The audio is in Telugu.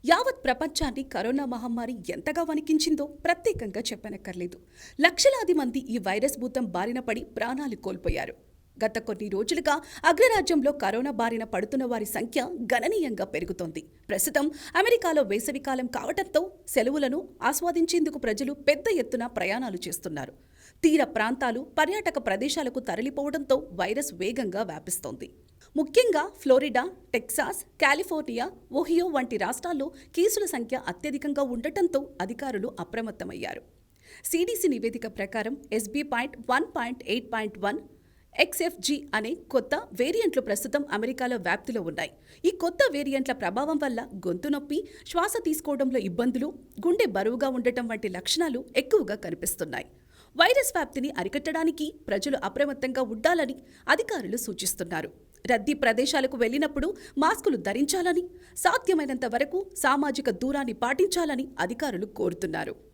యావత్ ప్రపంచాన్ని కరోనా మహమ్మారి ఎంతగా వణికించిందో ప్రత్యేకంగా చెప్పనక్కర్లేదు. లక్షలాది మంది ఈ వైరస్ భూతం బారిన పడి ప్రాణాలు కోల్పోయారు. గత కొన్ని రోజులుగా అగ్రరాజ్యంలో కరోనా బారిన పడుతున్న వారి సంఖ్య గణనీయంగా పెరుగుతోంది. ప్రస్తుతం అమెరికాలో వేసవికాలం కావడంతో సెలవులను ఆస్వాదించేందుకు ప్రజలు పెద్ద ఎత్తున ప్రయాణాలు చేస్తున్నారు. తీర ప్రాంతాలు, పర్యాటక ప్రదేశాలకు తరలిపోవడంతో వైరస్ వేగంగా వ్యాపిస్తోంది. ముఖ్యంగా ఫ్లోరిడా, టెక్సాస్, కాలిఫోర్నియా, ఓహియో వంటి రాష్ట్రాల్లో కేసుల సంఖ్య అత్యధికంగా ఉండటంతో అధికారులు అప్రమత్తమయ్యారు. సిడిసి నివేదిక ప్రకారం SB.1.8.1 XFG అనే కొత్త వేరియంట్లు ప్రస్తుతం అమెరికాలో వ్యాప్తిలో ఉన్నాయి. ఈ కొత్త వేరియంట్ల ప్రభావం వల్ల గొంతు నొప్పి, శ్వాస తీసుకోవడంలో ఇబ్బందులు, గుండె బరువుగా ఉండటం వంటి లక్షణాలు ఎక్కువగా కనిపిస్తున్నాయి. వైరస్ వ్యాప్తిని అరికట్టడానికి ప్రజలు అప్రమత్తంగా ఉండాలని అధికారులు సూచిస్తున్నారు. రద్దీ ప్రదేశాలకు వెళ్లినప్పుడు మాస్కులు ధరించాలని, సాధ్యమైనంత వరకు సామాజిక దూరాన్ని పాటించాలని అధికారులు కోరుతున్నారు.